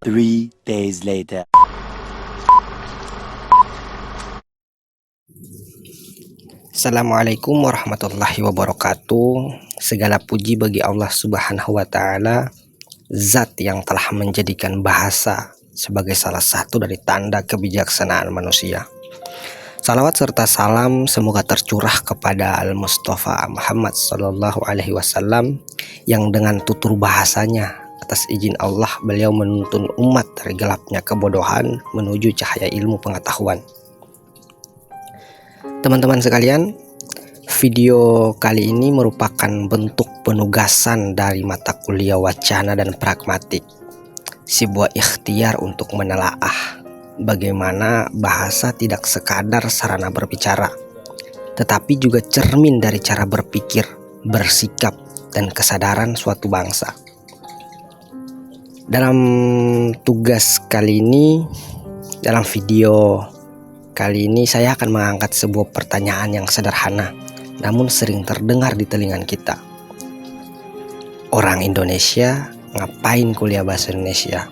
3 days later. Assalamualaikum warahmatullahi wabarakatuh. Segala puji bagi Allah Subhanahu wa Ta'ala, Zat yang telah menjadikan bahasa sebagai salah satu dari tanda kebijaksanaan manusia. Salawat serta salam semoga tercurah kepada Al-Mustafa Muhammad Sallallahu Alaihi Wasallam, yang dengan tutur bahasanya atas izin Allah beliau menuntun umat dari gelapnya kebodohan menuju cahaya ilmu pengetahuan. Teman-teman sekalian, video kali ini merupakan bentuk penugasan dari mata kuliah wacana dan pragmatik, sebuah ikhtiar untuk menelaah bagaimana bahasa tidak sekadar sarana berbicara, tetapi juga cermin dari cara berpikir, bersikap, dan kesadaran suatu bangsa. Dalam tugas kali ini, dalam video kali ini saya akan mengangkat sebuah pertanyaan yang sederhana namun sering terdengar di telinga kita. Orang Indonesia ngapain kuliah bahasa Indonesia?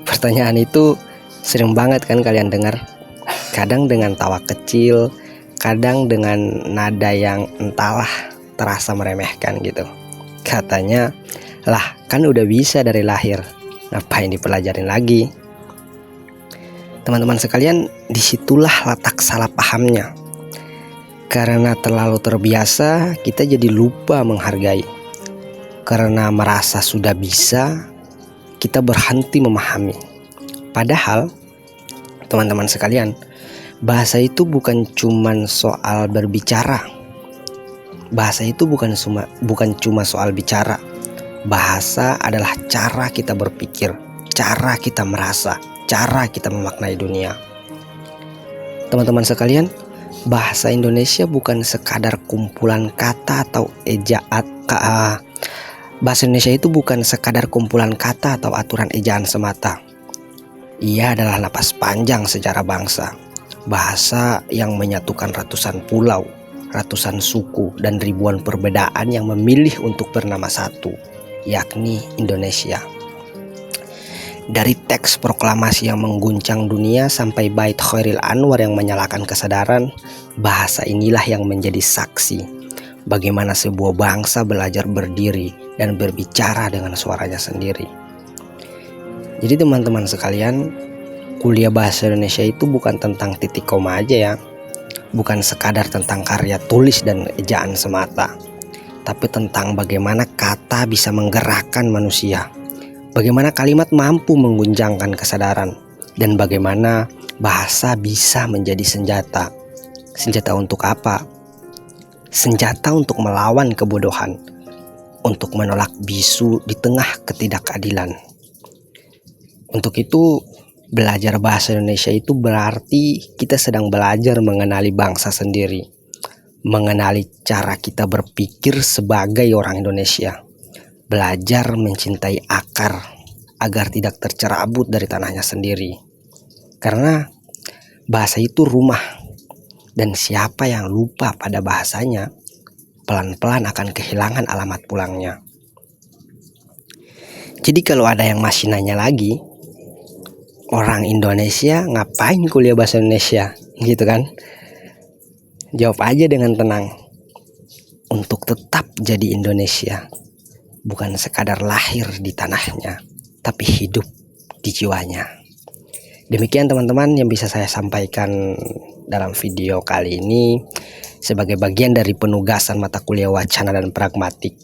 Pertanyaan itu sering banget kan kalian dengar. Kadang dengan tawa kecil, kadang dengan nada yang entahlah terasa meremehkan gitu. Katanya, lah kan udah bisa dari lahir, ngapain dipelajarin lagi? Teman-teman sekalian, disitulah letak salah pahamnya. Karena terlalu terbiasa, kita jadi lupa menghargai. Karena merasa sudah bisa, kita berhenti memahami. Padahal, teman-teman sekalian, bahasa itu bukan cuma soal berbicara. Bahasa itu bukan cuma soal bicara. Bahasa adalah cara kita berpikir, cara kita merasa, cara kita memaknai dunia. Teman-teman sekalian, bahasa Indonesia bukan sekadar kumpulan kata atau ejaan. Bahasa Indonesia itu bukan sekadar kumpulan kata atau aturan ejaan semata. Ia adalah napas panjang sejarah bangsa. Bahasa yang menyatukan ratusan pulau, ratusan suku, dan ribuan perbedaan yang memilih untuk bernama satu, yakni Indonesia. Dari teks proklamasi yang mengguncang dunia sampai bait Khairil Anwar yang menyalakan kesadaran, bahasa inilah yang menjadi saksi bagaimana sebuah bangsa belajar berdiri dan berbicara dengan suaranya sendiri. Jadi teman-teman sekalian, kuliah bahasa Indonesia itu bukan tentang titik koma aja ya. Bukan sekadar tentang karya tulis dan ejaan semata, tapi tentang bagaimana kata bisa menggerakkan manusia. Bagaimana kalimat mampu mengguncangkan kesadaran, dan bagaimana bahasa bisa menjadi senjata. Senjata untuk apa? Senjata untuk melawan kebodohan, untuk menolak bisu di tengah ketidakadilan. Untuk itu, belajar bahasa Indonesia itu berarti kita sedang belajar mengenali bangsa sendiri, mengenali cara kita berpikir sebagai orang Indonesia. Belajar mencintai akar agar tidak tercerabut dari tanahnya sendiri. Karena bahasa itu rumah, dan siapa yang lupa pada bahasanya, pelan-pelan akan kehilangan alamat pulangnya. Jadi kalau ada yang masih nanya lagi, orang Indonesia ngapain kuliah bahasa Indonesia? Gitu kan? Jawab aja dengan tenang. Untuk tetap jadi Indonesia. Bukan sekadar lahir di tanahnya, tapi hidup di jiwanya. Demikian teman-teman yang bisa saya sampaikan dalam video kali ini sebagai bagian dari penugasan mata kuliah wacana dan pragmatik.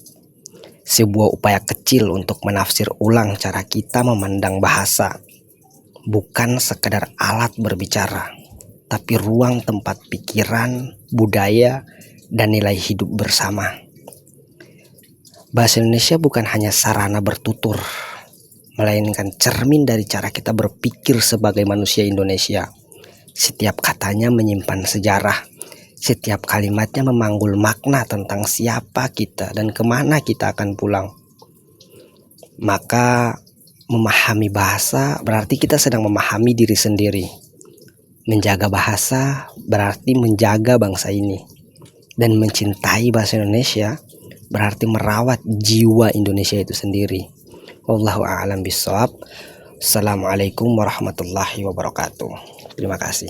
Sebuah upaya kecil untuk menafsir ulang cara kita memandang bahasa. Bukan sekadar alat berbicara, tapi ruang tempat pikiran, budaya, dan nilai hidup bersama. Bahasa Indonesia bukan hanya sarana bertutur, melainkan cermin dari cara kita berpikir sebagai manusia Indonesia. Setiap katanya menyimpan sejarah, setiap kalimatnya memanggul makna tentang siapa kita dan kemana kita akan pulang. Maka memahami bahasa berarti kita sedang memahami diri sendiri. Menjaga bahasa berarti menjaga bangsa ini. Dan mencintai bahasa Indonesia berarti merawat jiwa Indonesia itu sendiri. Wallahu a'lam bishawab. Assalamualaikum warahmatullahi wabarakatuh. Terima kasih.